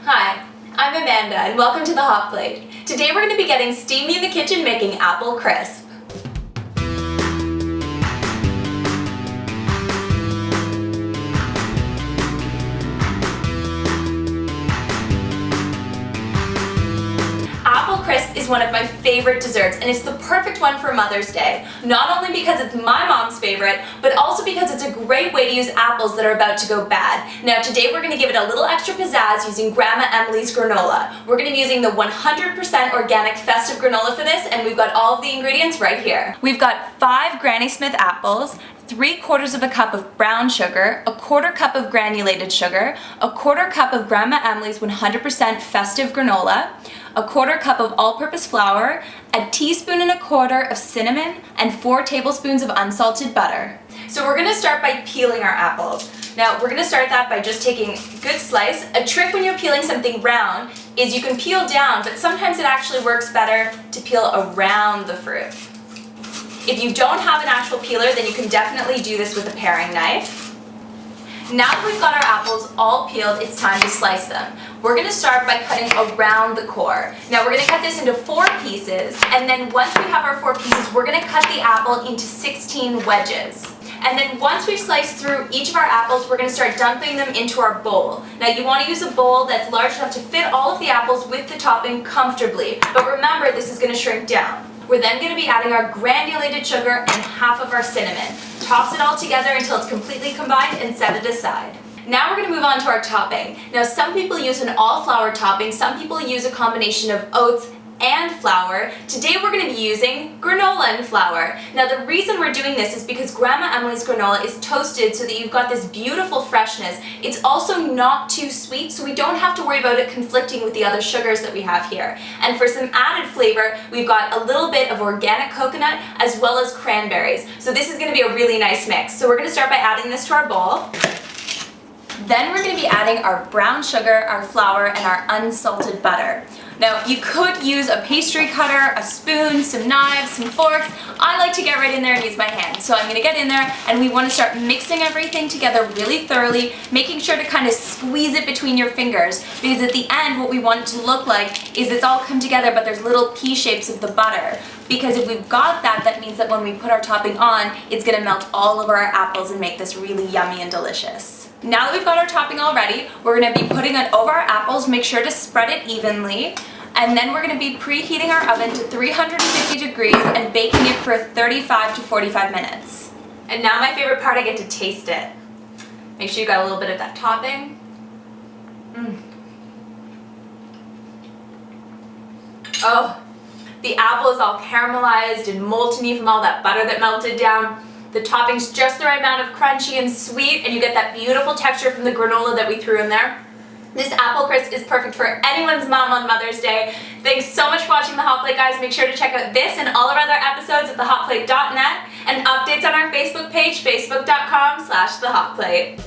Hi, I'm Amanda and welcome to the Hot Plate. Today we're going to be getting steamy in the kitchen making apple crisp. Apple crisp is one of my favorite desserts and it's the perfect one for Mother's Day. Not only because it's my mom's favorite, but also because it's a great way to use apples that are about to go bad. Now today we're going to give it a little extra pizzazz using Grandma Emily's granola. We're going to be using the 100% organic festive granola for this, and we've got all of the ingredients right here. We've got 5 Granny Smith apples, 3/4 of a cup of brown sugar, 1/4 cup of granulated sugar, 1/4 cup of Grandma Emily's 100% festive granola, 1/4 cup of all-purpose flour, 1.25 teaspoons of cinnamon, and 4 tablespoons of unsalted butter. So we're going to start by peeling our apples. Now we're going to start that by just taking a good slice. A trick when you're peeling something round is you can peel down, but sometimes it actually works better to peel around the fruit. If you don't have an actual peeler, then you can definitely do this with a paring knife. Now that we've got our apples all peeled, it's time to slice them. We're going to start by cutting around the core. Now we're going to cut this into 4 pieces, and then once we have our 4 pieces, we're going to cut the apple into 16 wedges. And then once we've sliced through each of our apples, we're going to start dumping them into our bowl. Now you want to use a bowl that's large enough to fit all of the apples with the topping comfortably, but remember this is going to shrink down. We're then going to be adding our granulated sugar and half of our cinnamon. Toss it all together until it's completely combined and set it aside. Now we're going to move on to our topping. Now some people use an all-flour topping, some people use a combination of oats and flour. Today we're going to be using granola and flour. Now the reason we're doing this is because Grandma Emily's granola is toasted so that you've got this beautiful freshness. It's also not too sweet, so we don't have to worry about it conflicting with the other sugars that we have here. And for some added flavor, we've got a little bit of organic coconut as well as cranberries. So this is going to be a really nice mix. So we're going to start by adding this to our bowl. Then we're going to be adding our brown sugar, our flour, and our unsalted butter. Now you could use a pastry cutter, a spoon, some knives, some forks. I like to get right in there and use my hands. So I'm going to get in there and we want to start mixing everything together really thoroughly, making sure to kind of squeeze it between your fingers, because at the end what we want it to look like is it's all come together but there's little pea shapes of the butter. Because if we've got that, that means that when we put our topping on, it's going to melt all over our apples and make this really yummy and delicious. Now that we've got our topping all ready, we're going to be putting it over our apples. Make sure to spread it evenly. And then we're going to be preheating our oven to 350 degrees and baking it for 35 to 45 minutes. And now my favorite part, I get to taste it. Make sure you got a little bit of that topping. Oh, the apple is all caramelized and molten from all that butter that melted down. The topping's just the right amount of crunchy and sweet, and you get that beautiful texture from the granola that we threw in there. This apple crisp is perfect for anyone's mom on Mother's Day. Thanks so much for watching The Hot Plate, guys. Make sure to check out this and all our other episodes at thehotplate.net and updates on our Facebook page, facebook.com/thehotplate.